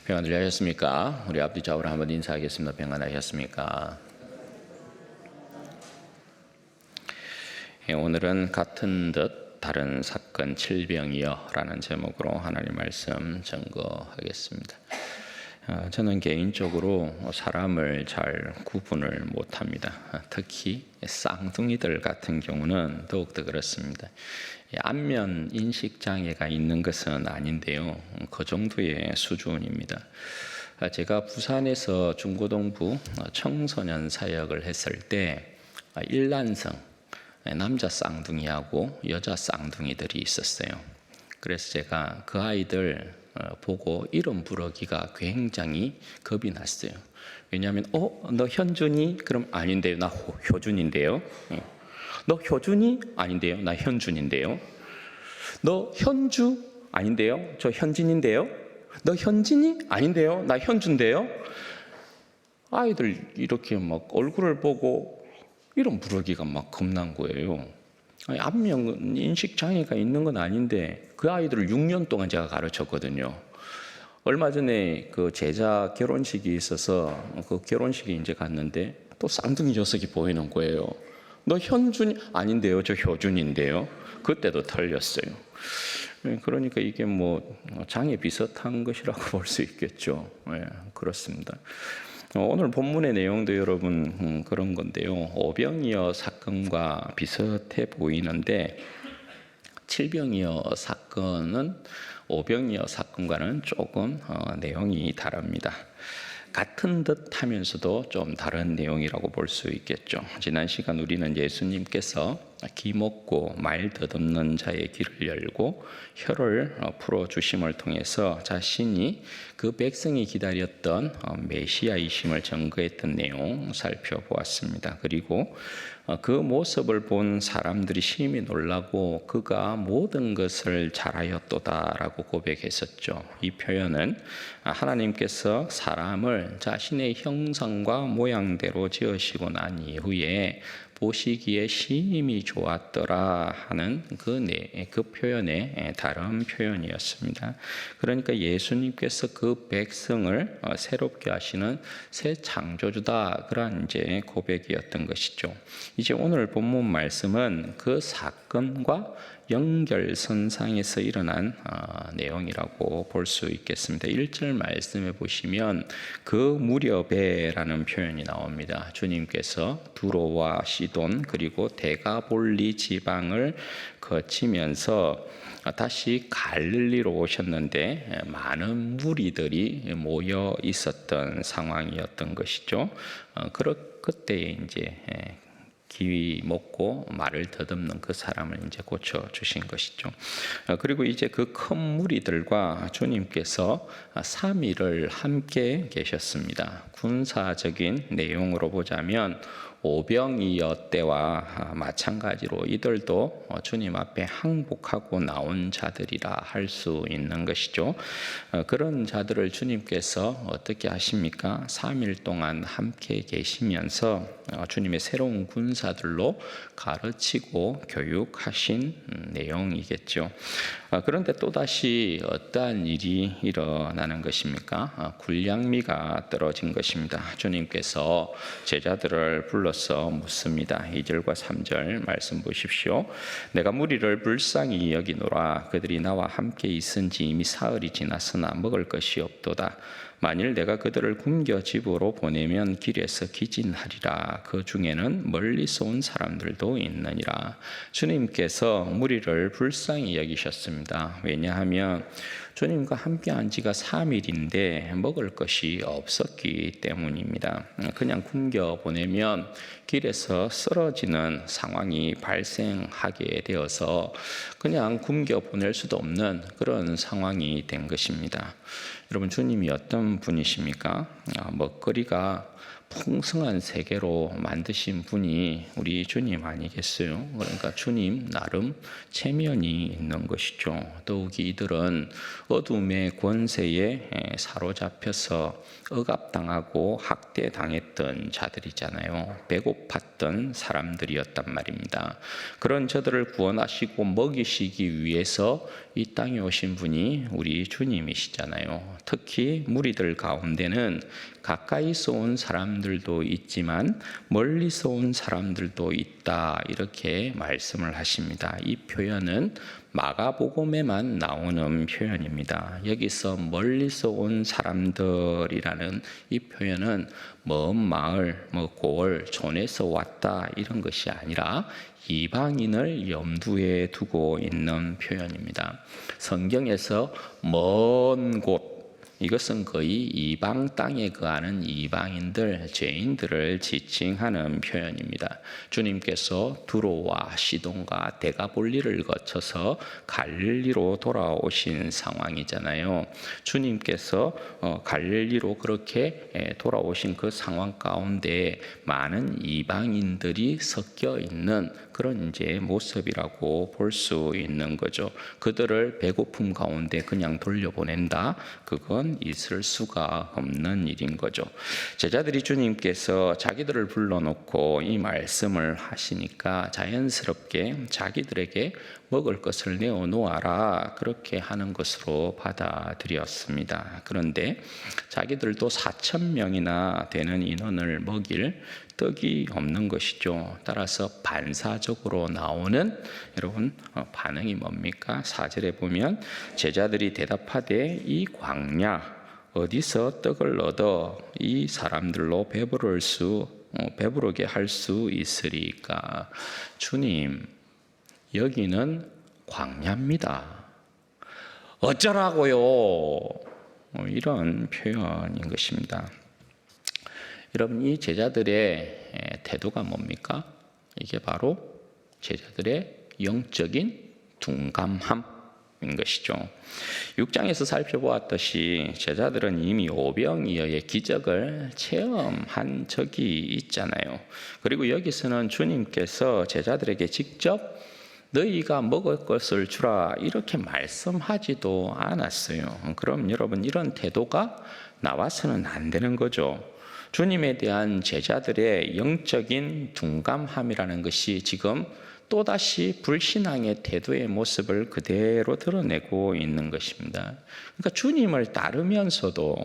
평안들 하셨습니까? 우리 앞뒤 좌우로 한번 인사하겠습니다. 평안하셨습니까? 오늘은 같은 듯 다른 사건 칠병이여 라는 제목으로 하나님 말씀 증거하겠습니다. 저는 개인적으로 사람을 잘 구분을 못합니다. 특히 쌍둥이들 같은 경우는 더욱더 그렇습니다. 안면 인식 장애가 있는 것은 아닌데요, 그 정도의 수준입니다. 제가 부산에서 중고등부 청소년 사역을 했을 때 일란성 남자 쌍둥이하고 여자 쌍둥이들이 있었어요. 그래서 제가 그 아이들 보고 이름 부르기가 굉장히 겁이 났어요. 왜냐하면 너 현준이? 그럼 아닌데요, 나 효준인데요. 너 효준이? 아닌데요, 나 현준인데요. 너 현주? 아닌데요, 저 현진인데요. 너 현진이? 아닌데요, 나 현주인데요. 아이들 이렇게 막 얼굴을 보고 이름 부르기가 막 겁난 거예요. 안면 인식 장애가 있는 건 아닌데 그 아이들을 6년 동안 제가 가르쳤거든요. 얼마 전에 그 제자 결혼식이 있어서 그 결혼식에 이제 갔는데 또 쌍둥이 녀석이 보이는 거예요. 너 현준이? 아닌데요, 저 효준인데요. 그때도 틀렸어요. 그러니까 이게 뭐 장애 비슷한 것이라고 볼 수 있겠죠. 그렇습니다. 오늘 본문의 내용도 여러분 그런 건데요, 오병이어 사건과 비슷해 보이는데 칠병이어 사건은 오병이어 사건과는 조금 내용이 다릅니다. 같은 듯 하면서도 좀 다른 내용이라고 볼 수 있겠죠. 지난 시간 우리는 예수님께서 기먹고 말 더듬는 자의 귀를 열고 혀를 풀어주심을 통해서 자신이 그 백성이 기다렸던 메시아이심을 증거했던 내용 살펴보았습니다. 그리고 그 모습을 본 사람들이 심히 놀라고 그가 모든 것을 잘하였도다라고 고백했었죠. 이 표현은 하나님께서 사람을 자신의 형상과 모양대로 지으시고 난 이후에 보시기에 심히 좋았더라 하는 그 표현의 다른 표현이었습니다. 그러니까 예수님께서 그 백성을 새롭게 하시는 새 창조주다, 그런 이제 고백이었던 것이죠. 이제 오늘 본문 말씀은 그 사건과 연결선상에서 일어난 내용이라고 볼 수 있겠습니다. 1절 말씀에 보시면 그 무렵에라는 표현이 나옵니다. 주님께서 두로와 시돈 그리고 데가볼리 지방을 거치면서 다시 갈릴리로 오셨는데 많은 무리들이 모여 있었던 상황이었던 것이죠. 그때 이제 귀 먹고 말을 더듬는 그 사람을 이제 고쳐 주신 것이죠. 그리고 이제 그 큰 무리들과 주님께서 3일을 함께 계셨습니다. 군사적인 내용으로 보자면 오병이어 때와 마찬가지로 이들도 주님 앞에 항복하고 나온 자들이라 할 수 있는 것이죠. 그런 자들을 주님께서 어떻게 하십니까? 3일 동안 함께 계시면서 주님의 새로운 군사들로 가르치고 교육하신 내용이겠죠. 그런데 또다시 어떠한 일이 일어나는 것입니까? 군량미가 떨어진 것입니다. 주님께서 제자들을 불러서 묻습니다. 2절과 3절 말씀 보십시오. 내가 무리를 불쌍히 여기노라. 그들이 나와 함께 있은지 이미 사흘이 지났으나 먹을 것이 없도다. 만일 내가 그들을 굶겨 집으로 보내면 길에서 기진하리라. 그 중에는 멀리서 온 사람들도 있느니라. 주님께서 무리를 불쌍히 여기셨습니다. 왜냐하면 주님과 함께한 지가 3일인데 먹을 것이 없었기 때문입니다. 그냥 굶겨 보내면 길에서 쓰러지는 상황이 발생하게 되어서 그냥 굶겨 보낼 수도 없는 그런 상황이 된 것입니다. 여러분, 주님이 어떤 분이십니까? 먹거리가 풍성한 세계로 만드신 분이 우리 주님 아니겠어요? 그러니까 주님 나름 체면이 있는 것이죠. 더욱이 이들은 어둠의 권세에 사로잡혀서 억압당하고 학대당했던 자들이잖아요. 배고팠던 사람들이었단 말입니다. 그런 저들을 구원하시고 먹이시기 위해서 이 땅에 오신 분이 우리 주님이시잖아요. 특히 무리들 가운데는 가까이서 온 사람들도 있지만 멀리서 온 사람들도 있다, 이렇게 말씀을 하십니다. 이 표현은 마가복음에만 나오는 표현입니다. 여기서 멀리서 온 사람들이라는 이 표현은 먼 마을, 고을, 촌에서 왔다 이런 것이 아니라 이방인을 염두에 두고 있는 표현입니다. 성경에서 먼 곳, 이것은 거의 이방 땅에 거하는 이방인들, 죄인들을 지칭하는 표현입니다. 주님께서 두로와 시돈과 데가볼리를 거쳐서 갈릴리로 돌아오신 상황이잖아요. 주님께서 갈릴리로 그렇게 돌아오신 그 상황 가운데 많은 이방인들이 섞여 있는 그런 이제 모습이라고 볼 수 있는 거죠. 그들을 배고픔 가운데 그냥 돌려보낸다? 그건 있을 수가 없는 일인 거죠. 제자들이 주님께서 자기들을 불러놓고 이 말씀을 하시니까 자연스럽게 자기들에게 먹을 것을 내어놓아라, 그렇게 하는 것으로 받아들였습니다. 그런데 자기들도 4,000명이나 되는 인원을 먹일 떡이 없는 것이죠. 따라서 반사적으로 나오는 여러분 반응이 뭡니까? 4절에 보면 제자들이 대답하되 이 광야 어디서 떡을 얻어 이 사람들로 배부르게 할 수 있으리까? 주님, 여기는 광야입니다. 어쩌라고요? 이런 표현인 것입니다. 여러분, 이 제자들의 태도가 뭡니까? 이게 바로 제자들의 영적인 둔감함인 것이죠. 6장에서 살펴보았듯이 제자들은 이미 오병이어의 기적을 체험한 적이 있잖아요. 그리고 여기서는 주님께서 제자들에게 직접 너희가 먹을 것을 주라 이렇게 말씀하지도 않았어요. 그럼 여러분, 이런 태도가 나와서는 안 되는 거죠. 주님에 대한 제자들의 영적인 둔감함이라는 것이 지금 또다시 불신앙의 태도의 모습을 그대로 드러내고 있는 것입니다. 그러니까 주님을 따르면서도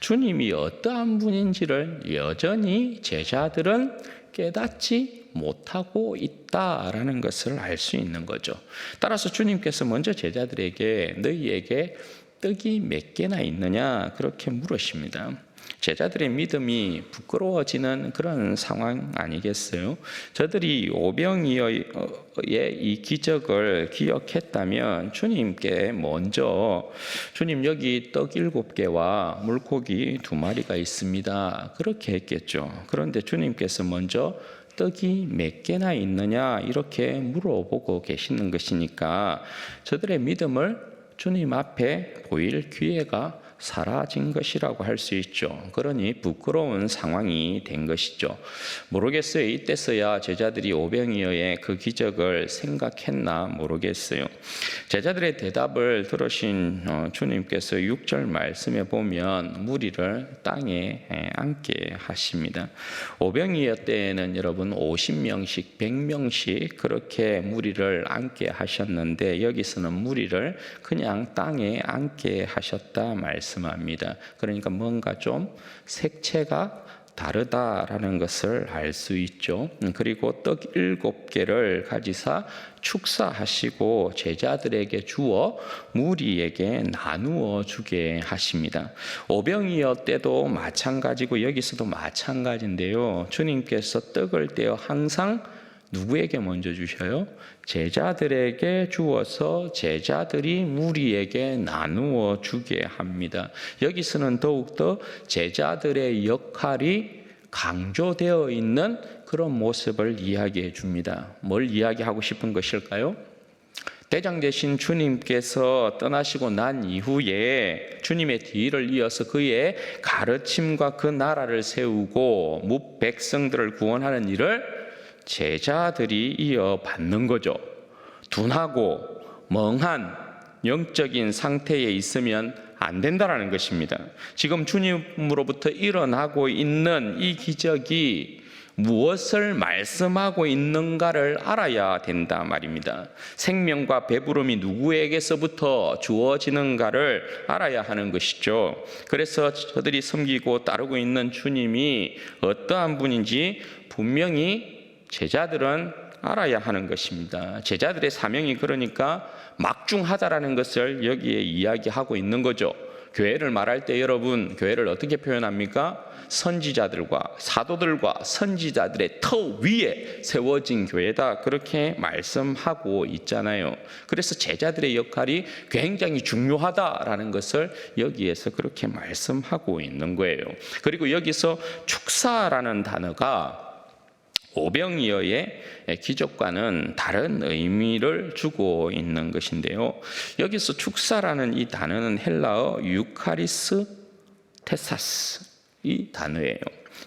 주님이 어떠한 분인지를 여전히 제자들은 깨닫지 못하고 있다라는 것을 알 수 있는 거죠. 따라서 주님께서 먼저 제자들에게 너희에게 떡이 몇 개나 있느냐 그렇게 물으십니다. 제자들의 믿음이 부끄러워지는 그런 상황 아니겠어요? 저들이 오병이어의 이 기적을 기억했다면 주님께 먼저 주님 여기 떡 7개와 물고기 2마리가 있습니다, 그렇게 했겠죠. 그런데 주님께서 먼저 떡이 몇 개나 있느냐 이렇게 물어보고 계시는 것이니까 저들의 믿음을 주님 앞에 보일 기회가 사라진 것이라고 할 수 있죠. 그러니 부끄러운 상황이 된 것이죠. 모르겠어요. 이때서야 제자들이 오병이어의 그 기적을 생각했나 모르겠어요. 제자들의 대답을 들으신 주님께서 6절 말씀에 보면 무리를 땅에 앉게 하십니다. 오병이어 때에는 여러분 50명씩 100명씩 그렇게 무리를 앉게 하셨는데 여기서는 무리를 그냥 땅에 앉게 하셨다 말씀합니다. 그러니까 뭔가 좀 색채가 다르다라는 것을 알 수 있죠. 그리고 떡 7개를 가지사 축사하시고 제자들에게 주어 무리에게 나누어 주게 하십니다. 오병이어 때도 마찬가지고 여기서도 마찬가지인데요. 주님께서 떡을 떼어 항상 누구에게 먼저 주셔요? 제자들에게 주어서 제자들이 무리에게 나누어 주게 합니다. 여기서는 더욱더 제자들의 역할이 강조되어 있는 그런 모습을 이야기해 줍니다. 뭘 이야기하고 싶은 것일까요? 대장 되신 주님께서 떠나시고 난 이후에 주님의 뒤를 이어서 그의 가르침과 그 나라를 세우고 뭇 백성들을 구원하는 일을 제자들이 이어받는 거죠. 둔하고 멍한 영적인 상태에 있으면 안 된다라는 것입니다. 지금 주님으로부터 일어나고 있는 이 기적이 무엇을 말씀하고 있는가를 알아야 된다 말입니다. 생명과 배부름이 누구에게서부터 주어지는가를 알아야 하는 것이죠. 그래서 저들이 섬기고 따르고 있는 주님이 어떠한 분인지 분명히 제자들은 알아야 하는 것입니다. 제자들의 사명이 그러니까 막중하다라는 것을 여기에 이야기하고 있는 거죠. 교회를 말할 때 여러분, 교회를 어떻게 표현합니까? 선지자들과 사도들과 선지자들의 터 위에 세워진 교회다, 그렇게 말씀하고 있잖아요. 그래서 제자들의 역할이 굉장히 중요하다라는 것을 여기에서 그렇게 말씀하고 있는 거예요. 그리고 여기서 축사라는 단어가 오병이어의 기적과는 다른 의미를 주고 있는 것인데요. 여기서 축사라는 이 단어는 헬라어 유카리스테사스 이 단어예요.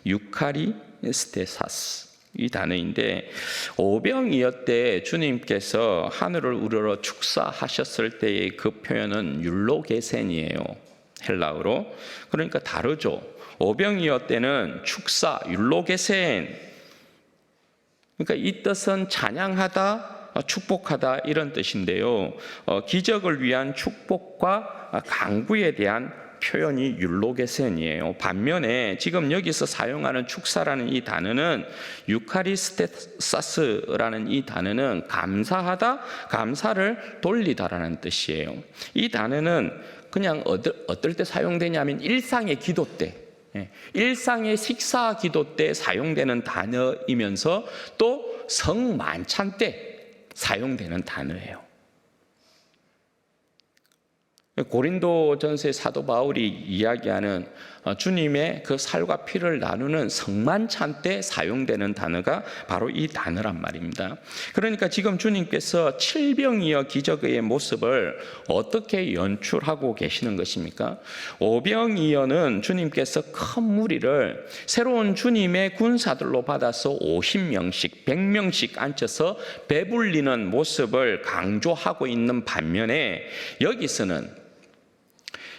유카리스테사스 이 단어인데, 오병이어 때 주님께서 하늘을 우러러 축사하셨을 때의 그 표현은 율로게센이에요. 헬라어로. 그러니까 다르죠. 오병이어 때는 축사, 율로게센, 그러니까 이 뜻은 찬양하다, 축복하다 이런 뜻인데요. 기적을 위한 축복과 강구에 대한 표현이 율로게센이에요. 반면에 지금 여기서 사용하는 축사라는 이 단어는 유카리스테사스라는 이 단어는 감사하다, 감사를 돌리다라는 뜻이에요. 이 단어는 그냥 어떨 때 사용되냐면 일상의 기도 때, 일상의 식사 기도 때 사용되는 단어이면서 또 성만찬 때 사용되는 단어예요. 고린도전서의 사도 바울이 이야기하는 주님의 그 살과 피를 나누는 성만찬 때 사용되는 단어가 바로 이 단어란 말입니다. 그러니까 지금 주님께서 칠병이어 기적의 모습을 어떻게 연출하고 계시는 것입니까? 오병이어는 주님께서 큰 무리를 새로운 주님의 군사들로 받아서 50명씩 100명씩 앉혀서 배불리는 모습을 강조하고 있는 반면에, 여기서는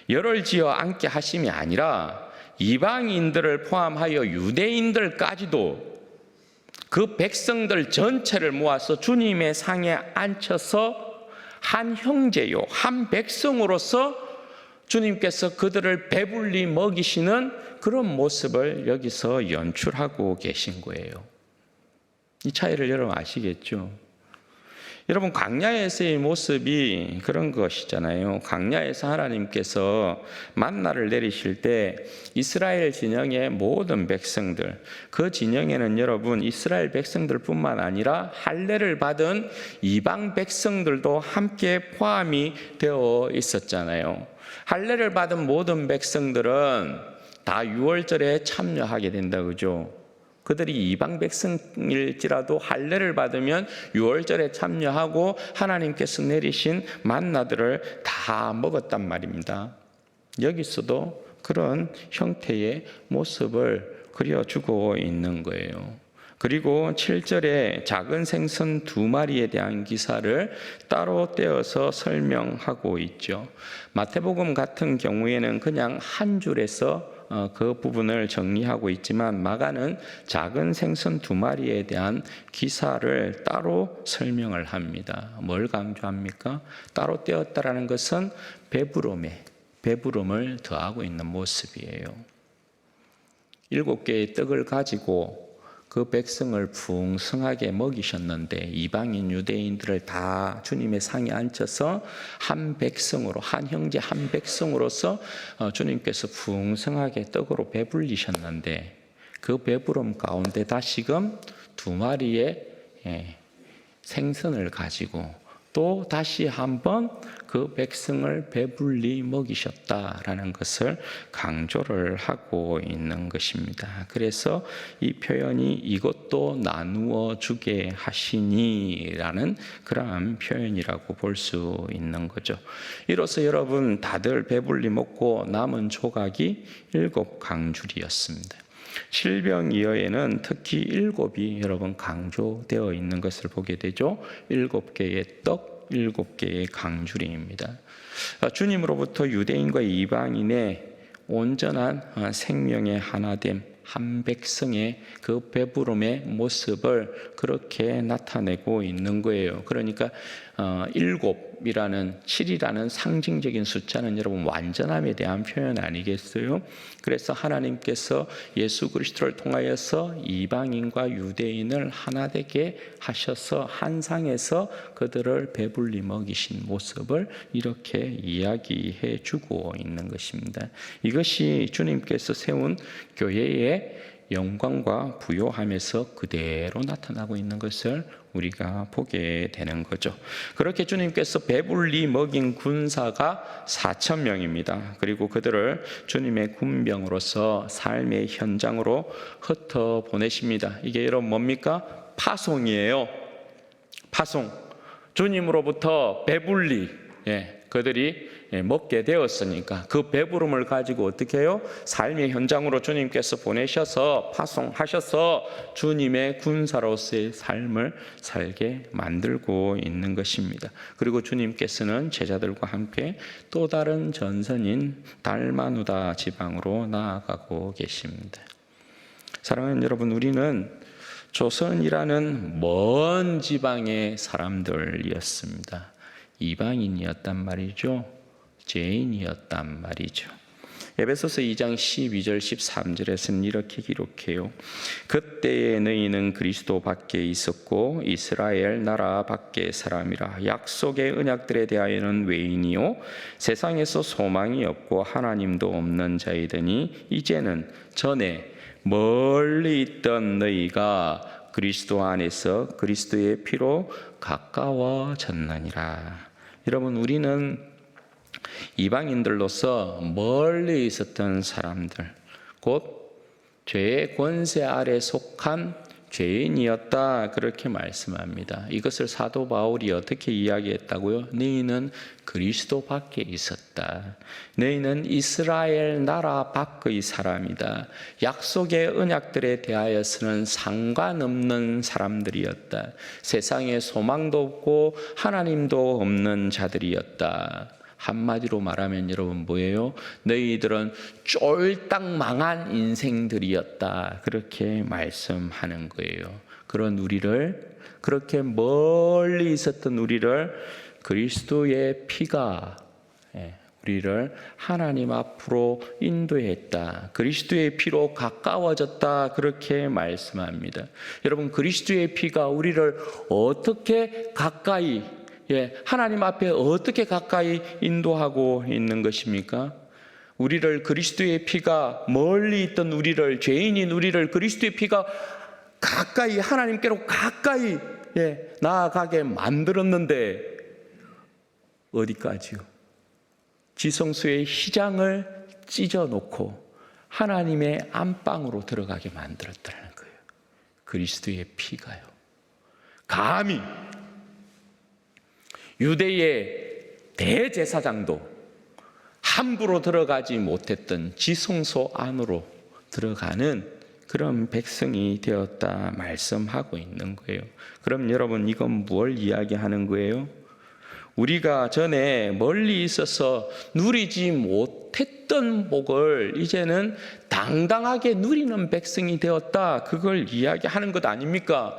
열을 지어 앉게 하심이 아니라 이방인들을 포함하여 유대인들까지도 그 백성들 전체를 모아서 주님의 상에 앉혀서 한 형제요, 한 백성으로서 주님께서 그들을 배불리 먹이시는 그런 모습을 여기서 연출하고 계신 거예요. 이 차이를 여러분 아시겠죠? 여러분, 광야에서의 모습이 그런 것이잖아요. 광야에서 하나님께서 만나를 내리실 때 이스라엘 진영의 모든 백성들, 그 진영에는 여러분 이스라엘 백성들뿐만 아니라 할례를 받은 이방 백성들도 함께 포함이 되어 있었잖아요. 할례를 받은 모든 백성들은 다 유월절에 참여하게 된다, 그죠? 그들이 이방 백성일지라도 할례를 받으면 유월절에 참여하고 하나님께서 내리신 만나들을 다 먹었단 말입니다. 여기서도 그런 형태의 모습을 그려주고 있는 거예요. 그리고 7절에 작은 생선 2마리에 대한 기사를 따로 떼어서 설명하고 있죠. 마태복음 같은 경우에는 그냥 한 줄에서 그 부분을 정리하고 있지만, 마가는 작은 생선 2마리에 대한 기사를 따로 설명을 합니다. 뭘 강조합니까? 따로 떼었다라는 것은 배부름을 더하고 있는 모습이에요. 7개의 떡을 가지고 그 백성을 풍성하게 먹이셨는데, 이방인 유대인들을 다 주님의 상에 앉혀서 한 백성으로, 한 형제 한 백성으로서 주님께서 풍성하게 떡으로 배불리셨는데, 그 배부름 가운데 다시금 2마리의 생선을 가지고 또 다시 한번 그 백성을 배불리 먹이셨다라는 것을 강조를 하고 있는 것입니다. 그래서 이 표현이 이것도 나누어 주게 하시니라는 그러한 표현이라고 볼 수 있는 거죠. 이로써 여러분 다들 배불리 먹고 남은 조각이 7강줄이었습니다. 칠병이어에는 특히 7이 여러분 강조되어 있는 것을 보게 되죠. 7개의 떡, 7개의 강주리입니다. 주님으로부터 유대인과 이방인의 온전한 생명의 하나됨, 한 백성의 그 배부름의 모습을 그렇게 나타내고 있는 거예요. 그러니까 7이라는 7이라는 상징적인 숫자는 여러분 완전함에 대한 표현 아니겠어요? 그래서 하나님께서 예수 그리스도를 통하여서 이방인과 유대인을 하나 되게 하셔서 한 상에서 그들을 배불리 먹이신 모습을 이렇게 이야기해 주고 있는 것입니다. 이것이 주님께서 세운 교회의 영광과 부요함에서 그대로 나타나고 있는 것을 우리가 보게 되는 거죠. 그렇게 주님께서 배불리 먹인 군사가 4,000명입니다. 그리고 그들을 주님의 군병으로서 삶의 현장으로 흩어 보내십니다. 이게 여러분 뭡니까? 파송이에요. 파송. 주님으로부터 배불리 그들이 먹게 되었으니까 그 배부름을 가지고 어떻게 해요? 삶의 현장으로 주님께서 보내셔서 파송하셔서 주님의 군사로서의 삶을 살게 만들고 있는 것입니다. 그리고 주님께서는 제자들과 함께 또 다른 전선인 달마누다 지방으로 나아가고 계십니다. 사랑하는 여러분, 우리는 조선이라는 먼 지방의 사람들이었습니다. 이방인이었단 말이죠. 죄인이었단 말이죠. 에베소서 2장 12절 13절에서는 이렇게 기록해요. 그때에 너희는 그리스도 밖에 있었고 이스라엘 나라 밖의 사람이라. 약속의 언약들에 대하여는 외인이요 세상에서 소망이 없고 하나님도 없는 자이더니 이제는 전에 멀리 있던 너희가 그리스도 안에서 그리스도의 피로 가까워졌느니라. 여러분, 우리는 이방인들로서 멀리 있었던 사람들, 곧 죄의 권세 아래 속한 죄인이었다, 그렇게 말씀합니다. 이것을 사도 바울이 어떻게 이야기했다고요? 너희는 그리스도 밖에 있었다. 너희는 이스라엘 나라 밖의 사람이다. 약속의 언약들에 대하여서는 상관없는 사람들이었다. 세상에 소망도 없고 하나님도 없는 자들이었다. 한마디로 말하면 여러분 뭐예요? 너희들은 쫄딱 망한 인생들이었다, 그렇게 말씀하는 거예요. 그런 우리를, 그렇게 멀리 있었던 우리를 그리스도의 피가 우리를 하나님 앞으로 인도했다. 그리스도의 피로 가까워졌다, 그렇게 말씀합니다. 여러분, 그리스도의 피가 우리를 어떻게 가까이, 하나님 앞에 어떻게 가까이 인도하고 있는 것입니까? 우리를 그리스도의 피가, 멀리 있던 우리를, 죄인인 우리를 그리스도의 피가 가까이, 하나님께로 가까이 나아가게 만들었는데 어디까지요? 지성소의 휘장을 찢어놓고 하나님의 안방으로 들어가게 만들었다는 거예요. 그리스도의 피가요. 감히 유대의 대제사장도 함부로 들어가지 못했던 지성소 안으로 들어가는 그런 백성이 되었다 말씀하고 있는 거예요. 그럼 여러분, 이건 뭘 이야기하는 거예요? 우리가 전에 멀리 있어서 누리지 못했던 복을 이제는 당당하게 누리는 백성이 되었다, 그걸 이야기하는 것 아닙니까?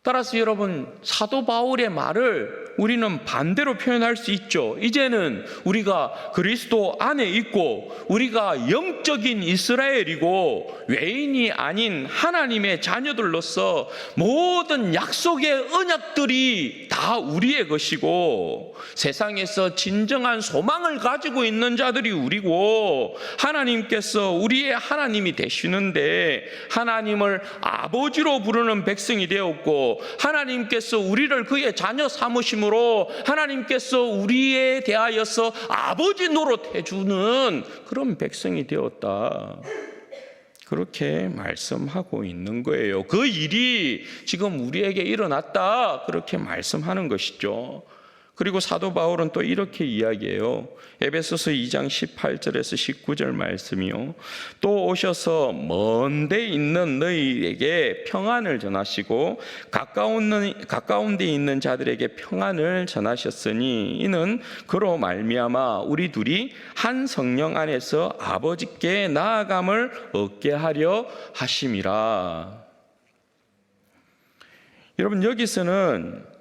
따라서 여러분, 사도 바울의 말을 우리는 반대로 표현할 수 있죠. 이제는 우리가 그리스도 안에 있고 우리가 영적인 이스라엘이고 외인이 아닌 하나님의 자녀들로서 모든 약속의 언약들이 다 우리의 것이고 세상에서 진정한 소망을 가지고 있는 자들이 우리고 하나님께서 우리의 하나님이 되시는데 하나님을 아버지로 부르는 백성이 되었고 주심으로, 하나님께서 우리를 그의 자녀 삼으심으로, 하나님께서 우리에 대하여서 아버지 노릇해 주는 그런 백성이 되었다. 그렇게 말씀하고 있는 거예요. 그 일이 지금 우리에게 일어났다. 그렇게 말씀하는 것이죠. 그리고 사도 바울은 또 이렇게 이야기해요. 에베소서 2장 18절에서 19절 말씀이요. 또 오셔서 먼 데 있는 너희에게 평안을 전하시고 가까운 데 있는 자들에게 평안을 전하셨으니 이는 그로 말미암아 우리 둘이 한 성령 안에서 아버지께 나아감을 얻게 하려 하심이라. 여러분, 여기서는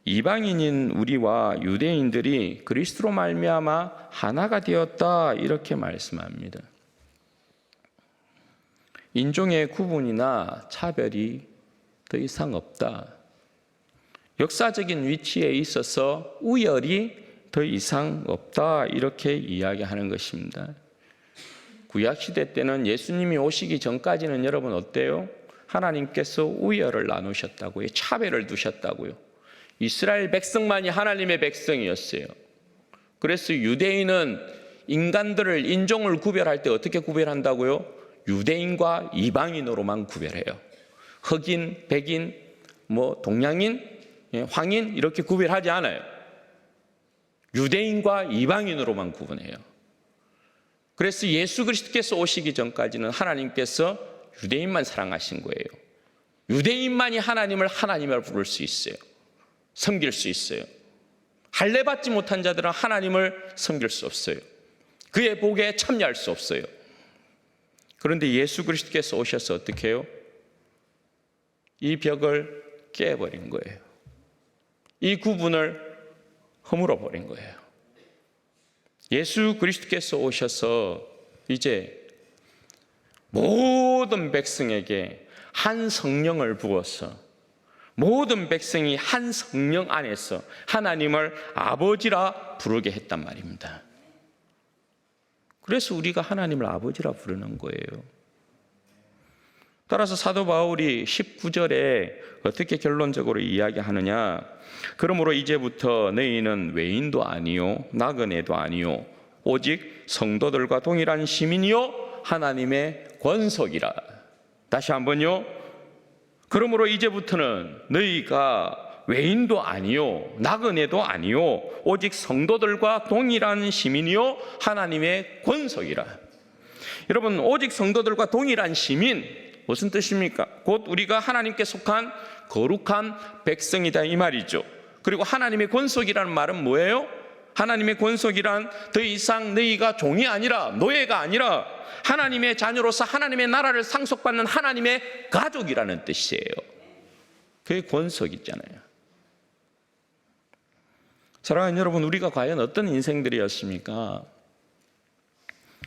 이방인인 우리와 유대인들이 그리스도로 말미암아 하나가 되었다, 이렇게 말씀합니다. 인종의 구분이나 차별이 더 이상 없다. 역사적인 위치에 있어서 우열이 더 이상 없다, 이렇게 이야기하는 것입니다. 구약시대 때는 예수님이 오시기 전까지는 여러분 어때요? 하나님께서 우열을 나누셨다고요. 차별을 두셨다고요. 이스라엘 백성만이 하나님의 백성이었어요. 그래서 유대인은 인간들을, 인종을 구별할 때 어떻게 구별한다고요? 유대인과 이방인으로만 구별해요. 흑인, 백인, 동양인, 황인 이렇게 구별하지 않아요. 유대인과 이방인으로만 구분해요. 그래서 예수 그리스도께서 오시기 전까지는 하나님께서 유대인만 사랑하신 거예요. 유대인만이 하나님을 하나님이라고 부를 수 있어요. 섬길 수 있어요. 할례 받지 못한 자들은 하나님을 섬길 수 없어요. 그의 복에 참여할 수 없어요. 그런데 예수 그리스도께서 오셔서 어떻게 해요? 이 벽을 깨버린 거예요. 이 구분을 허물어 버린 거예요. 예수 그리스도께서 오셔서 이제 모든 백성에게 한 성령을 부어서 모든 백성이 한 성령 안에서 하나님을 아버지라 부르게 했단 말입니다. 그래서 우리가 하나님을 아버지라 부르는 거예요. 따라서 사도 바울이 19절에 어떻게 결론적으로 이야기하느냐? 그러므로 이제부터 너희는 외인도 아니요 나그네도 아니요 오직 성도들과 동일한 시민이요 하나님의 권속이라. 다시 한번요. 그러므로 이제부터는 너희가 외인도 아니요 나그네도 아니요 오직 성도들과 동일한 시민이요 하나님의 권속이라. 여러분, 오직 성도들과 동일한 시민, 무슨 뜻입니까? 곧 우리가 하나님께 속한 거룩한 백성이다, 이 말이죠. 그리고 하나님의 권속이라는 말은 뭐예요? 하나님의 권속이란 더 이상 너희가 종이 아니라, 노예가 아니라 하나님의 자녀로서 하나님의 나라를 상속받는 하나님의 가족이라는 뜻이에요. 그게 권속 있잖아요. 사랑하는 여러분, 우리가 과연 어떤 인생들이었습니까?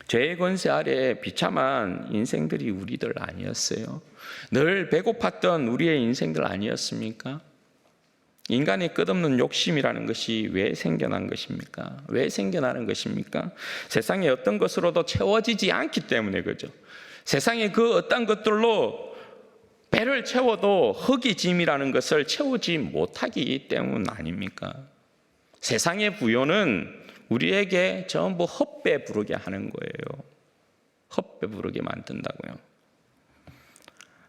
죄의 권세 아래 비참한 인생들이 우리들 아니었어요? 늘 배고팠던 우리의 인생들 아니었습니까? 인간의 끝없는 욕심이라는 것이 왜 생겨난 것입니까? 왜 생겨나는 것입니까? 세상의 어떤 것으로도 채워지지 않기 때문에 그죠. 세상의 그 어떤 것들로 배를 채워도 흙이 짐이라는 것을 채우지 못하기 때문 아닙니까? 세상의 부요는 우리에게 전부 헛배 부르게 하는 거예요. 헛배 부르게 만든다고요.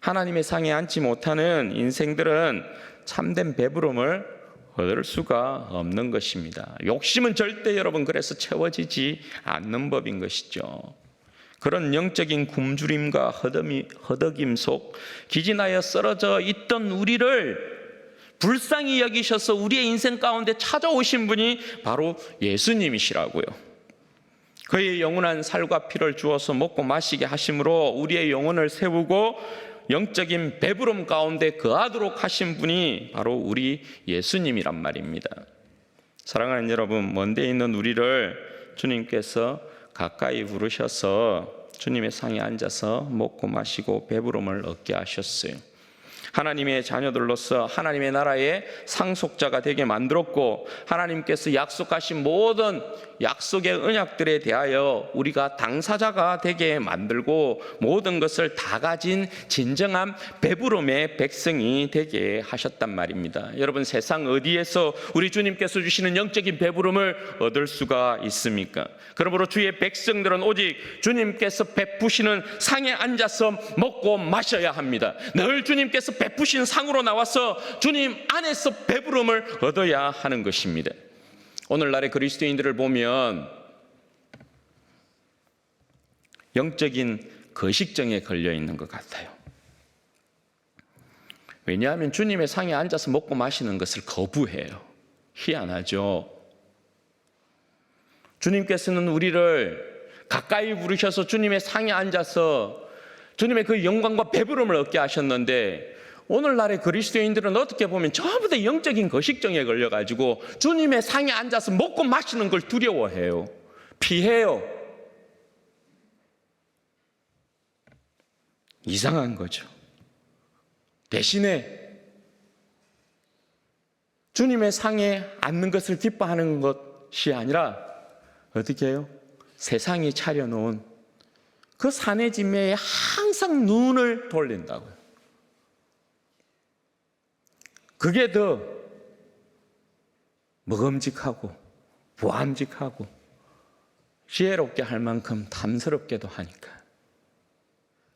하나님의 상에 앉지 못하는 인생들은 참된 배부름을 얻을 수가 없는 것입니다. 욕심은 절대 여러분 그래서 채워지지 않는 법인 것이죠. 그런 영적인 굶주림과 허덕임 속 기진하여 쓰러져 있던 우리를 불쌍히 여기셔서 우리의 인생 가운데 찾아오신 분이 바로 예수님이시라고요. 그의 영원한 살과 피를 주어서 먹고 마시게 하심으로 우리의 영혼을 세우고 영적인 배부름 가운데 거하도록 하신 분이 바로 우리 예수님이란 말입니다. 사랑하는 여러분, 먼 데 있는 우리를 주님께서 가까이 부르셔서 주님의 상에 앉아서 먹고 마시고 배부름을 얻게 하셨어요. 하나님의 자녀들로서 하나님의 나라의 상속자가 되게 만들었고, 하나님께서 약속하신 모든 약속의 언약들에 대하여 우리가 당사자가 되게 만들고, 모든 것을 다 가진 진정한 배부름의 백성이 되게 하셨단 말입니다. 여러분, 세상 어디에서 우리 주님께서 주시는 영적인 배부름을 얻을 수가 있습니까? 그러므로 주의 백성들은 오직 주님께서 베푸시는 상에 앉아서 먹고 마셔야 합니다. 늘 주님께서 베푸신 상으로 나와서 주님 안에서 배부름을 얻어야 하는 것입니다. 오늘날의 그리스도인들을 보면 영적인 거식증에 걸려 있는 것 같아요. 왜냐하면 주님의 상에 앉아서 먹고 마시는 것을 거부해요. 희한하죠. 주님께서는 우리를 가까이 부르셔서 주님의 상에 앉아서 주님의 그 영광과 배부름을 얻게 하셨는데, 오늘날의 그리스도인들은 어떻게 보면 전부 다 영적인 거식증에 걸려가지고 주님의 상에 앉아서 먹고 마시는 걸 두려워해요. 피해요. 이상한 거죠. 대신에 주님의 상에 앉는 것을 기뻐하는 것이 아니라 어떻게 해요? 세상이 차려놓은 그 산의 진매에 항상 눈을 돌린다고요. 그게 더 먹음직하고 보암직하고 지혜롭게 할 만큼 탐스럽게도 하니까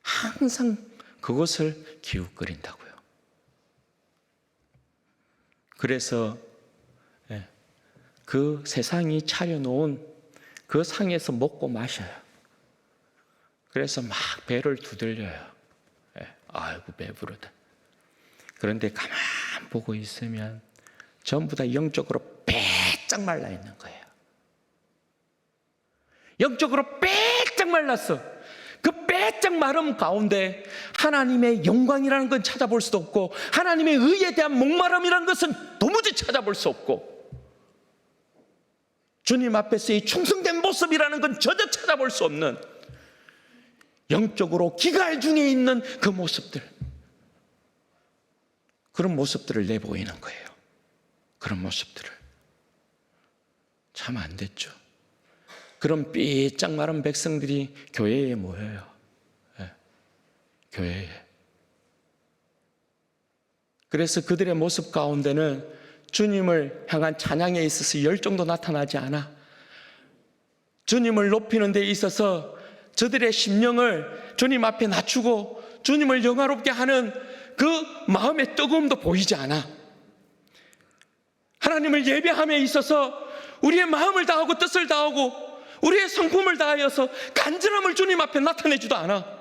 항상 그것을 기웃거린다고요. 그래서 그 세상이 차려놓은 그 상에서 먹고 마셔요. 그래서 막 배를 두들려요. 아이고 배부르다. 그런데 가만 보고 있으면 전부 다 영적으로 빼짝 말라 있는 거예요. 영적으로 빼짝 말랐어. 그 빼짝 마름 가운데 하나님의 영광이라는 건 찾아볼 수도 없고, 하나님의 의에 대한 목마름이라는 것은 도무지 찾아볼 수 없고, 주님 앞에서의 충성된 모습이라는 건 전혀 찾아볼 수 없는 영적으로 기갈 중에 있는 그 모습들, 그런 모습들을 내보이는 거예요. 그런 모습들을. 참 안 됐죠. 그런 삐짝 마른 백성들이 교회에 모여요. 교회에. 그래서 그들의 모습 가운데는 주님을 향한 찬양에 있어서 열정도 나타나지 않아. 주님을 높이는 데 있어서 저들의 심령을 주님 앞에 낮추고 주님을 영화롭게 하는 그 마음의 뜨거움도 보이지 않아. 하나님을 예배함에 있어서 우리의 마음을 다하고 뜻을 다하고 우리의 성품을 다하여서 간절함을 주님 앞에 나타내지도 않아.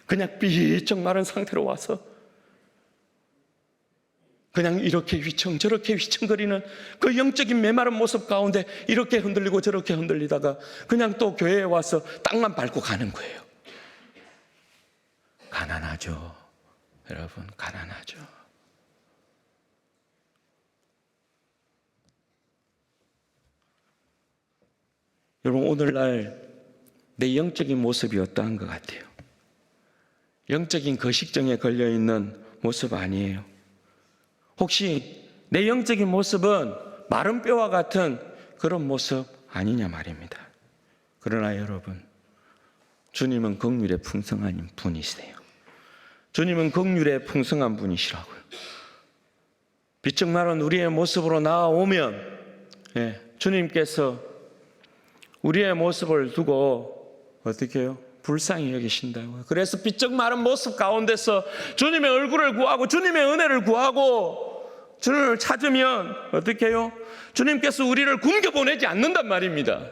그냥 삐쩍 마른 상태로 와서 그냥 이렇게 휘청 저렇게 휘청거리는 그 영적인 메마른 모습 가운데 이렇게 흔들리고 저렇게 흔들리다가 그냥 또 교회에 와서 땅만 밟고 가는 거예요. 가난하죠. 여러분, 가난하죠. 여러분, 오늘날 내 영적인 모습이 어떠한 것 같아요? 영적인 거식증에 걸려있는 모습 아니에요. 혹시 내 영적인 모습은 마른 뼈와 같은 그런 모습 아니냐 말입니다. 그러나 여러분, 주님은 긍휼에 풍성한 분이세요. 주님은 긍휼에 풍성한 분이시라고요. 비쩍 마른 우리의 모습으로 나아오면 주님께서 우리의 모습을 두고 어떻게 해요? 불쌍히 여기신다고요. 그래서 비쩍 마른 모습 가운데서 주님의 얼굴을 구하고 주님의 은혜를 구하고 주님을 찾으면 어떻게 해요? 주님께서 우리를 굶겨보내지 않는단 말입니다.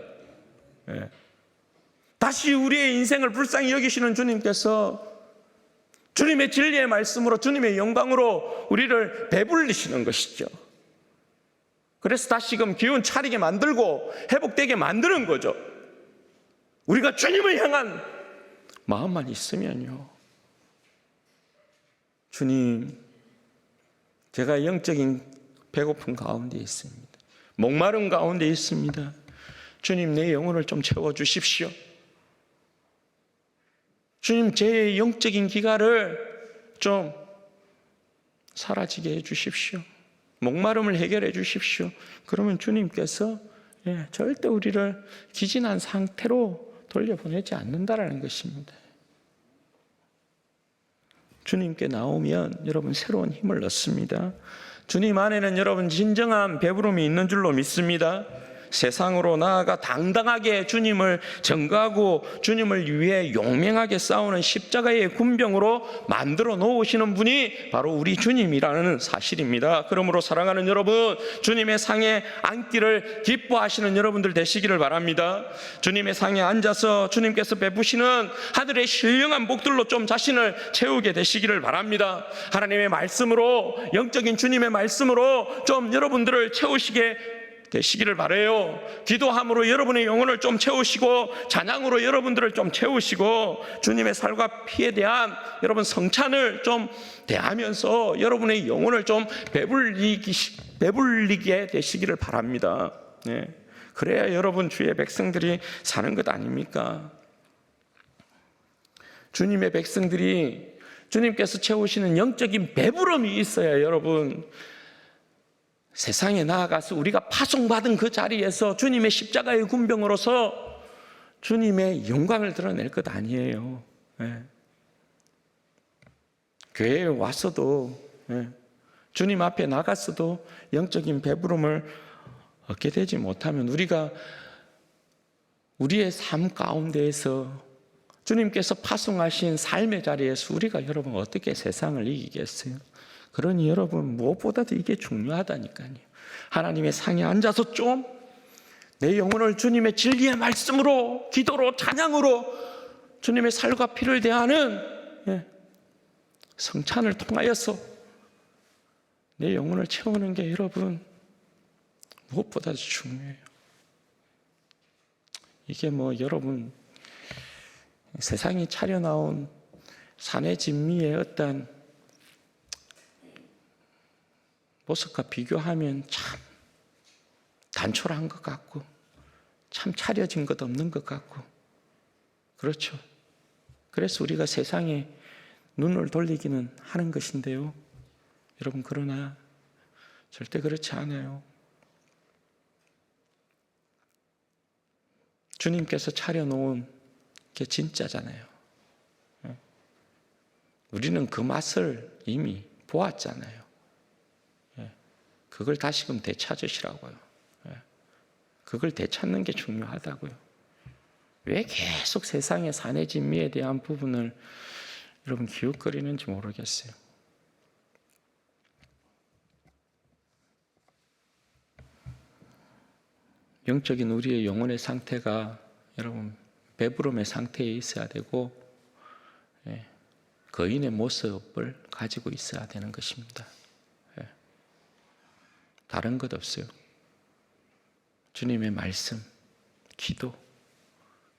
다시 우리의 인생을 불쌍히 여기시는 주님께서 주님의 진리의 말씀으로 주님의 영광으로 우리를 배불리시는 것이죠. 그래서 다시금 기운 차리게 만들고 회복되게 만드는 거죠. 우리가 주님을 향한 마음만 있으면요. 주님, 제가 영적인 배고픔 가운데 있습니다. 목마름 가운데 있습니다. 주님, 내 영혼을 좀 채워주십시오. 주님, 제 영적인 기갈을 좀 사라지게 해주십시오. 목마름을 해결해 주십시오. 그러면 주님께서 절대 우리를 기진한 상태로 돌려보내지 않는다라는 것입니다. 주님께 나오면 여러분 새로운 힘을 얻습니다. 주님 안에는 여러분 진정한 배부름이 있는 줄로 믿습니다. 세상으로 나아가 당당하게 주님을 전가하고 주님을 위해 용맹하게 싸우는 십자가의 군병으로 만들어 놓으시는 분이 바로 우리 주님이라는 사실입니다. 그러므로 사랑하는 여러분, 주님의 상에 앉기를 기뻐하시는 여러분들 되시기를 바랍니다. 주님의 상에 앉아서 주님께서 베푸시는 하늘의 신령한 복들로 좀 자신을 채우게 되시기를 바랍니다. 하나님의 말씀으로, 영적인 주님의 말씀으로 좀 여러분들을 채우시게 되시기를 바라요. 기도함으로 여러분의 영혼을 좀 채우시고, 찬양으로 여러분들을 좀 채우시고, 주님의 살과 피에 대한 여러분 성찬을 좀 대하면서 여러분의 영혼을 좀 배불리게 되시기를 바랍니다. 그래야 여러분 주의 백성들이 사는 것 아닙니까? 주님의 백성들이 주님께서 채우시는 영적인 배부름이 있어야 여러분 세상에 나아가서 우리가 파송받은 그 자리에서 주님의 십자가의 군병으로서 주님의 영광을 드러낼 것 아니에요. 교회에 왔어도 주님 앞에 나갔어도 영적인 배부름을 얻게 되지 못하면 우리가 우리의 삶 가운데에서 주님께서 파송하신 삶의 자리에서 우리가 여러분 어떻게 세상을 이기겠어요? 그러니 여러분 무엇보다도 이게 중요하다니까요. 하나님의 상에 앉아서 좀 내 영혼을 주님의 진리의 말씀으로, 기도로, 찬양으로 주님의 살과 피를 대하는 성찬을 통하여서 내 영혼을 채우는 게 여러분 무엇보다도 중요해요. 이게 여러분 세상이 차려나온 산의 진미의 어떤 모습과 비교하면 참 단촐한 것 같고 참 차려진 것 없는 것 같고 그렇죠. 그래서 우리가 세상에 눈을 돌리기는 하는 것인데요. 여러분 그러나 절대 그렇지 않아요. 주님께서 차려놓은 게 진짜잖아요. 우리는 그 맛을 이미 보았잖아요. 그걸 다시금 되찾으시라고요. 그걸 되찾는 게 중요하다고요. 왜 계속 세상의 산의 진미에 대한 부분을 여러분 기웃거리는지 모르겠어요. 영적인 우리의 영혼의 상태가 여러분 배부름의 상태에 있어야 되고 거인의 모습을 가지고 있어야 되는 것입니다. 다른 것 없어요. 주님의 말씀, 기도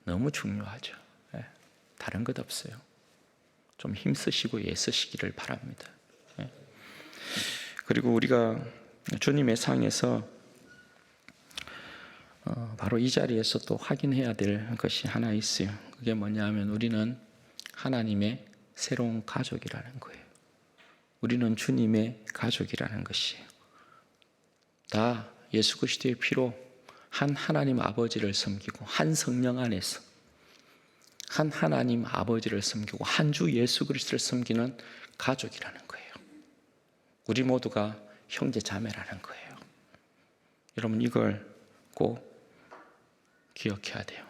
너무 중요하죠. 다른 것 없어요. 좀 힘쓰시고 애쓰시기를 바랍니다. 그리고 우리가 주님의 상에서 바로 이 자리에서 또 확인해야 될 것이 하나 있어요. 그게 뭐냐 하면 우리는 하나님의 새로운 가족이라는 거예요. 우리는 주님의 가족이라는 것이에요. 다 예수 그리스도의 피로 한 하나님 아버지를 섬기고 한 성령 안에서 한 하나님 아버지를 섬기고 한 주 예수 그리스도를 섬기는 가족이라는 거예요. 우리 모두가 형제 자매라는 거예요. 여러분 이걸 꼭 기억해야 돼요.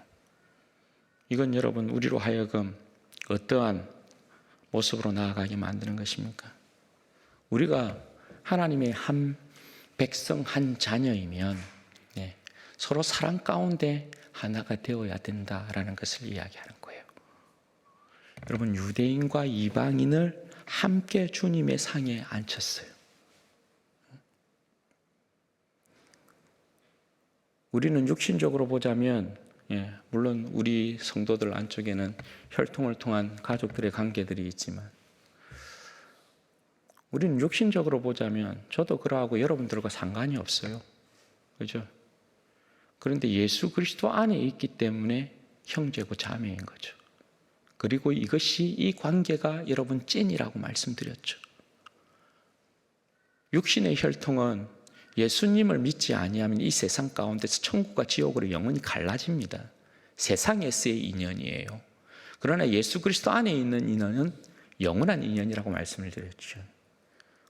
이건 여러분 우리로 하여금 어떠한 모습으로 나아가게 만드는 것입니까? 우리가 하나님의 한 백성 한 자녀이면 서로 사랑 가운데 하나가 되어야 된다라는 것을 이야기하는 거예요. 여러분 유대인과 이방인을 함께 주님의 상에 앉혔어요. 우리는 육신적으로 보자면 물론 우리 성도들 안쪽에는 혈통을 통한 가족들의 관계들이 있지만 우리는 육신적으로 보자면 저도 그러하고 여러분들과 상관이 없어요. 그죠? 그런데 예수 그리스도 안에 있기 때문에 형제고 자매인 거죠. 그리고 이것이 이 관계가 여러분 찐이라고 말씀드렸죠. 육신의 혈통은 예수님을 믿지 아니하면 이 세상 가운데서 천국과 지옥으로 영원히 갈라집니다. 세상에서의 인연이에요. 그러나 예수 그리스도 안에 있는 인연은 영원한 인연이라고 말씀을 드렸죠.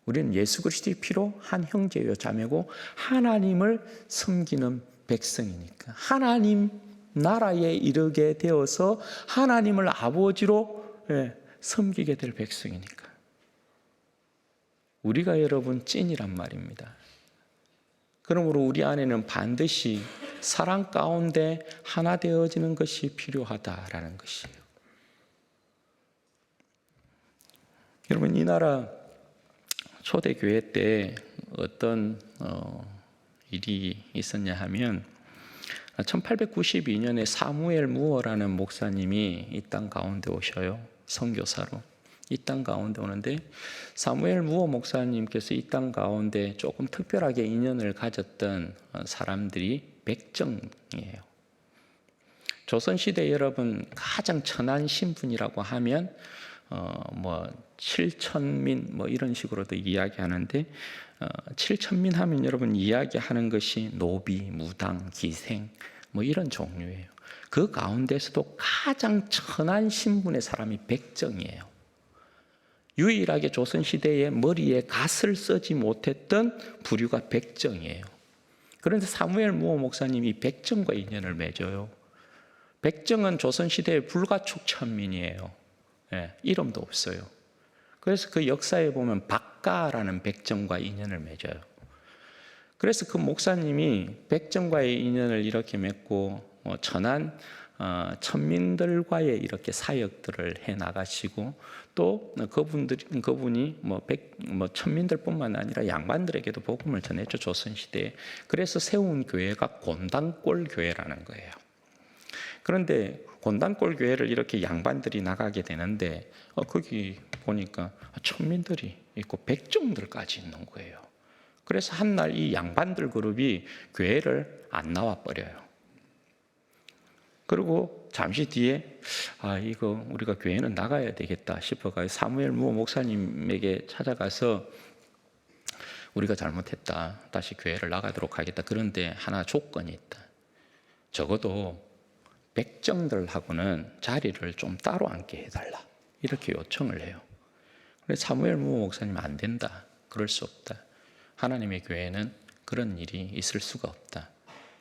우리는 예수 그리스도의 피로 한 형제요 자매고 하나님을 섬기는 백성이니까, 하나님 나라에 이르게 되어서 하나님을 아버지로 섬기게 될 백성이니까 우리가 여러분 찐이란 말입니다. 그러므로 우리 안에는 반드시 사랑 가운데 하나 되어지는 것이 필요하다라는 것이에요. 여러분, 이 나라 초대교회 때 어떤 일이 있었냐 하면 1892년에 사무엘 무어라는 목사님이 이 땅 가운데 오셔요. 선교사로 이 땅 가운데 오는데, 사무엘 무어 목사님께서 이 땅 가운데 조금 특별하게 인연을 가졌던 사람들이 백정이에요. 조선시대 여러분 가장 천한 신분이라고 하면 칠천민 이런 식으로도 이야기하는데, 칠천민 하면 여러분 이야기하는 것이 노비, 무당, 기생 이런 종류예요. 그 가운데서도 가장 천한 신분의 사람이 백정이에요. 유일하게 조선시대에 머리에 갓을 쓰지 못했던 부류가 백정이에요. 그런데 사무엘 무어 목사님이 백정과 인연을 맺어요. 백정은 조선시대의 불가축 천민이에요. 이름도 없어요. 그래서 그 역사에 보면 박가라는 백정과 인연을 맺어요. 그래서 그 목사님이 백정과의 인연을 이렇게 맺고 천한 천민들과의 이렇게 사역들을 해 나가시고, 또 그분이 천민들뿐만 아니라 양반들에게도 복음을 전했죠, 조선 시대에. 그래서 세운 교회가 곤단골 교회라는 거예요. 그런데 곤단골 교회를 이렇게 양반들이 나가게 되는데 거기 보니까 천민들이 있고 백정들까지 있는 거예요. 그래서 한날 이 양반들 그룹이 교회를 안 나와 버려요. 그리고 잠시 뒤에 이거 우리가 교회는 나가야 되겠다 싶어가 사무엘 무어 목사님에게 찾아가서 우리가 잘못했다, 다시 교회를 나가도록 하겠다. 그런데 하나 조건이 있다. 적어도 백정들하고는 자리를 좀 따로 앉게 해달라, 이렇게 요청을 해요. 그래서 사무엘 무어 목사님 안 된다, 그럴 수 없다, 하나님의 교회는 그런 일이 있을 수가 없다.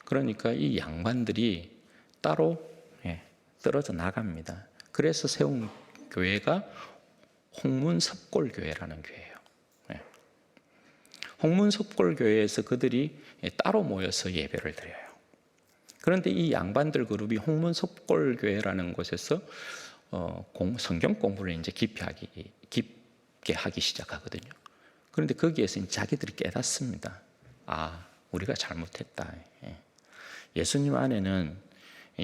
그러니까 이 양반들이 따로 떨어져 나갑니다. 그래서 세운 교회가 홍문섭골교회라는 교회예요. 홍문섭골교회에서 그들이 따로 모여서 예배를 드려요. 그런데 이 양반들 그룹이 홍문섭골교회라는 곳에서 성경 공부를 이제 깊게 하기 시작하거든요. 그런데 거기에서 자기들이 깨닫습니다. 우리가 잘못했다. 예수님 안에는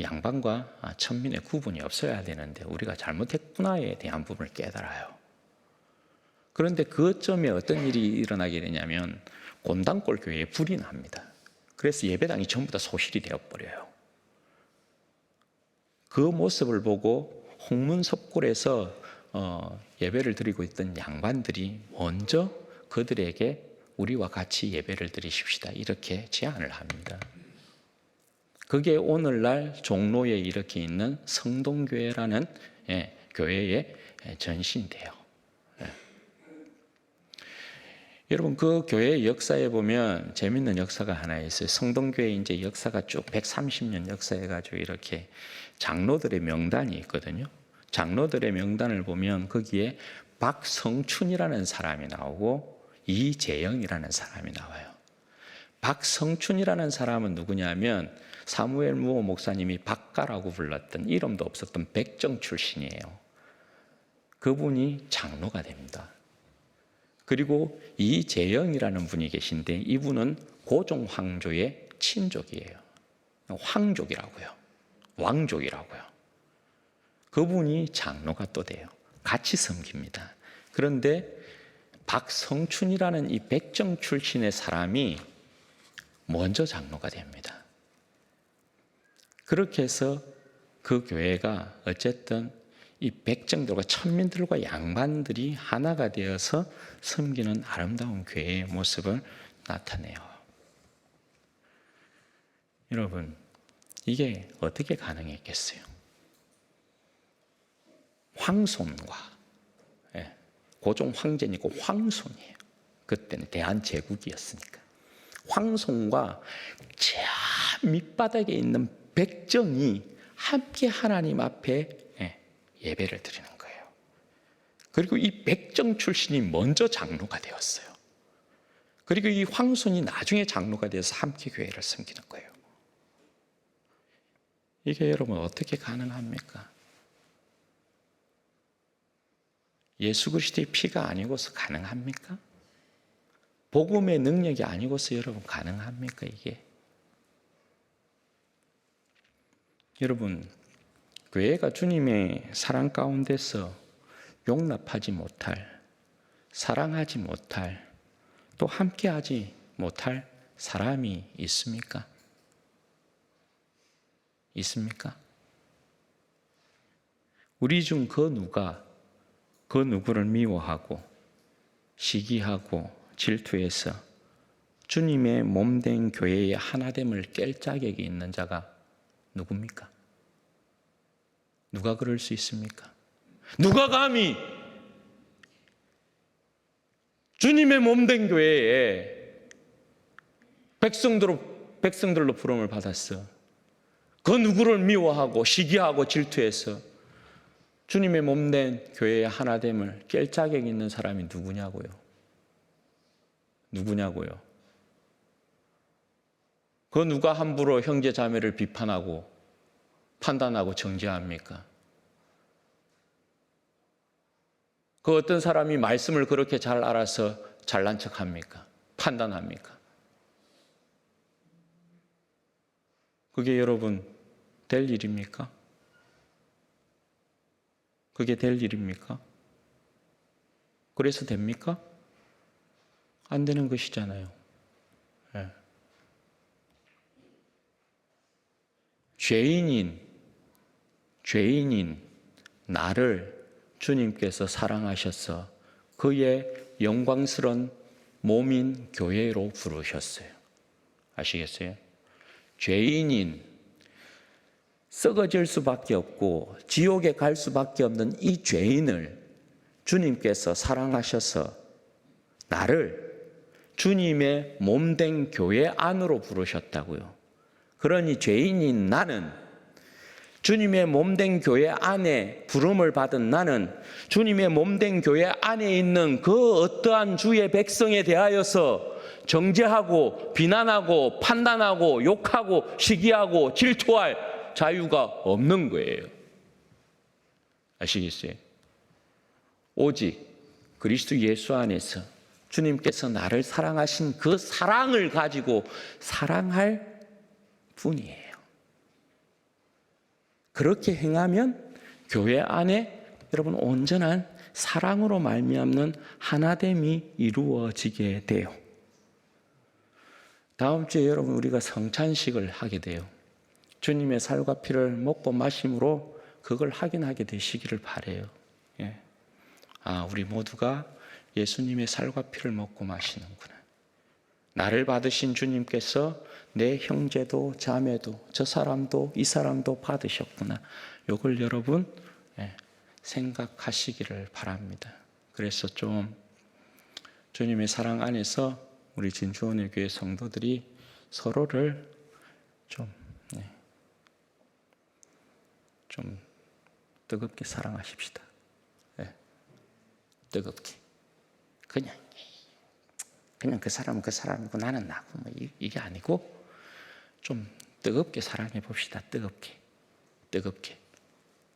양반과 천민의 구분이 없어야 되는데 우리가 잘못했구나에 대한 부분을 깨달아요. 그런데 그점에 어떤 일이 일어나게 되냐면 곤단골 교회에 불이 납니다. 그래서 예배당이 전부 다 소실이 되어버려요. 그 모습을 보고 홍문섭골에서 예배를 드리고 있던 양반들이 먼저 그들에게 우리와 같이 예배를 드리십시다, 이렇게 제안을 합니다. 그게 오늘날 종로에 이렇게 있는 성동교회라는 교회의 전신이 돼요. 여러분, 그 교회의 역사에 보면 재밌는 역사가 하나 있어요. 성동교회 이제 역사가 쭉 130년 역사해가지고 이렇게 장로들의 명단이 있거든요. 장로들의 명단을 보면 거기에 박성춘이라는 사람이 나오고 이재영이라는 사람이 나와요. 박성춘이라는 사람은 누구냐면 사무엘 무어 목사님이 박가라고 불렀던, 이름도 없었던 백정 출신이에요. 그분이 장로가 됩니다. 그리고 이재영이라는 분이 계신데 이분은 고종 황조의 친족이에요. 황족이라고요. 왕족이라고요. 그분이 장로가 또 돼요. 같이 섬깁니다. 그런데 박성춘이라는 이 백정 출신의 사람이 먼저 장로가 됩니다. 그렇게 해서 그 교회가 어쨌든 이 백정들과 천민들과 양반들이 하나가 되어서 섬기는 아름다운 교회의 모습을 나타내요. 여러분, 이게 어떻게 가능했겠어요? 황손과, 고종 황제니까 황손이에요. 그때는 대한제국이었으니까. 황손과 저 밑바닥에 있는 백정이 함께 하나님 앞에 예배를 드리는 거예요. 그리고 이 백정 출신이 먼저 장로가 되었어요. 그리고 이 황손이 나중에 장로가 되어서 함께 교회를 섬기는 거예요. 이게 여러분 어떻게 가능합니까? 예수 그리스도의 피가 아니고서 가능합니까? 복음의 능력이 아니고서 여러분 가능합니까 이게? 여러분, 교회가 주님의 사랑 가운데서 용납하지 못할, 사랑하지 못할, 또 함께하지 못할 사람이 있습니까? 있습니까? 우리 중 그 누가 그 누구를 미워하고 시기하고 질투해서 주님의 몸된 교회의 하나됨을 깰 자격이 있는 자가 누굽니까? 누가 그럴 수 있습니까? 누가 감히 주님의 몸된 교회에 백성들로 부름을 받았어. 그 누구를 미워하고 시기하고 질투해서 주님의 몸된 교회의 하나됨을 깰 자격이 있는 사람이 누구냐고요? 누구냐고요? 그 누가 함부로 형제 자매를 비판하고 판단하고 정죄합니까? 그 어떤 사람이 말씀을 그렇게 잘 알아서 잘난 척합니까? 판단합니까? 그게 여러분 될 일입니까? 그게 될 일입니까? 그래서 됩니까? 안 되는 것이잖아요. 네. 죄인인 나를 주님께서 사랑하셔서 그의 영광스러운 몸인 교회로 부르셨어요. 아시겠어요? 죄인인, 썩어질 수밖에 없고 지옥에 갈 수밖에 없는 이 죄인을 주님께서 사랑하셔서 나를 주님의 몸된 교회 안으로 부르셨다고요. 그러니 죄인인 나는, 주님의 몸된 교회 안에 부름을 받은 나는 주님의 몸된 교회 안에 있는 그 어떠한 주의 백성에 대하여서 정죄하고 비난하고 판단하고 욕하고 시기하고 질투할 자유가 없는 거예요. 아시겠어요? 오직 그리스도 예수 안에서 주님께서 나를 사랑하신 그 사랑을 가지고 사랑할 뿐이에요. 그렇게 행하면 교회 안에 여러분 온전한 사랑으로 말미암는 하나됨이 이루어지게 돼요. 다음 주에 여러분 우리가 성찬식을 하게 돼요. 주님의 살과 피를 먹고 마심으로 그걸 확인하게 되시기를 바라요. 우리 모두가 예수님의 살과 피를 먹고 마시는구나. 나를 받으신 주님께서 내 형제도 자매도 저 사람도 이 사람도 받으셨구나. 이걸 여러분 생각하시기를 바랍니다. 그래서 좀 주님의 사랑 안에서 우리 진주원의 교회 성도들이 서로를 좀 뜨겁게 사랑하십시다. 뜨겁게. 그냥 그 사람은 그 사람이고 나는 나고 뭐 이게 아니고 좀 뜨겁게 사랑해 봅시다. 뜨겁게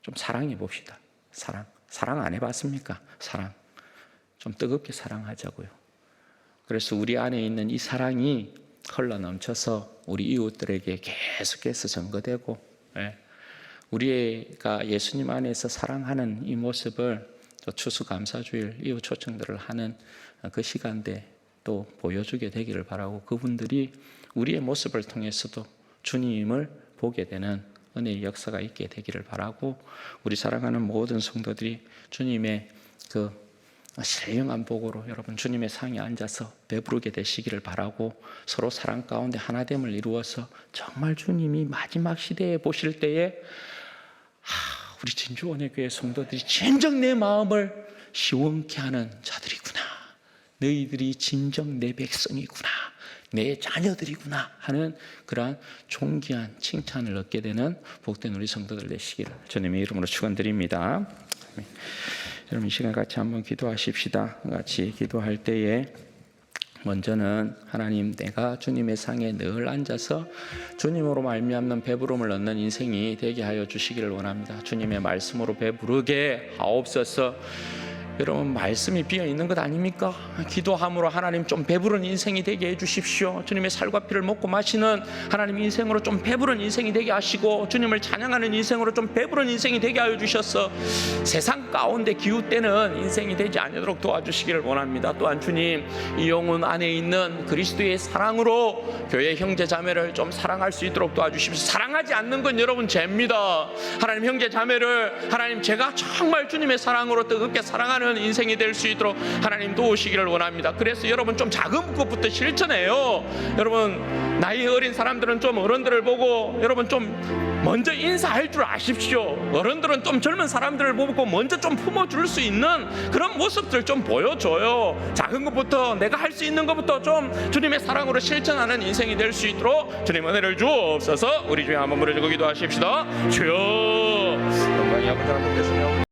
좀 사랑해 봅시다. 사랑 안 해봤습니까? 사랑 좀 뜨겁게 사랑하자고요. 그래서 우리 안에 있는 이 사랑이 흘러 넘쳐서 우리 이웃들에게 계속해서 전거되고, 우리가 예수님 안에서 사랑하는 이 모습을 또 추수감사주일 이웃 초청들을 하는 그 시간대 또 보여주게 되기를 바라고, 그분들이 우리의 모습을 통해서도 주님을 보게 되는 은혜의 역사가 있게 되기를 바라고, 우리 사랑하는 모든 성도들이 주님의 그 신령한 복으로 여러분 주님의 상에 앉아서 배부르게 되시기를 바라고, 서로 사랑 가운데 하나됨을 이루어서 정말 주님이 마지막 시대에 보실 때에 우리 진주원의 교회 성도들이 진정 내 마음을 시원케 하는 자들이구나, 너희들이 진정 내 백성이구나, 내 자녀들이구나 하는 그러한 존귀한 칭찬을 얻게 되는 복된 우리 성도들 되시기를 주님의 이름으로 축원드립니다. 여러분 이 시간 같이 한번 기도하십시다. 같이 기도할 때에 먼저는 하나님, 내가 주님의 상에 늘 앉아서 주님으로 말미암는 배부름을 얻는 인생이 되게 하여 주시기를 원합니다. 주님의 말씀으로 배부르게 하옵소서. 여러분 말씀이 비어있는 것 아닙니까? 기도함으로 하나님 좀 배부른 인생이 되게 해주십시오. 주님의 살과 피를 먹고 마시는 하나님 인생으로 좀 배부른 인생이 되게 하시고, 주님을 찬양하는 인생으로 좀 배부른 인생이 되게 하여 주셔서 세상 가운데 기웃대는 인생이 되지 않도록 도와주시기를 원합니다. 또한 주님, 이 영혼 안에 있는 그리스도의 사랑으로 교회 형제 자매를 좀 사랑할 수 있도록 도와주십시오. 사랑하지 않는 건 여러분 죄입니다. 하나님 형제 자매를 하나님 제가 정말 주님의 사랑으로 뜨겁게 사랑하는 인생이 될 수 있도록 하나님 도우시기를 원합니다. 그래서 여러분 좀 작은 것부터 실천해요. 여러분 나이 어린 사람들은 좀 어른들을 보고 여러분 좀 먼저 인사할 줄 아십시오. 어른들은 좀 젊은 사람들을 보고 먼저 좀 품어줄 수 있는 그런 모습들 좀 보여줘요. 작은 것부터, 내가 할 수 있는 것부터 좀 주님의 사랑으로 실천하는 인생이 될 수 있도록 주님 은혜를 주옵소서. 우리 중에 한번 무릎 꿇고 기도하십시다. 주여, 영광이 아버지 하나님 되시며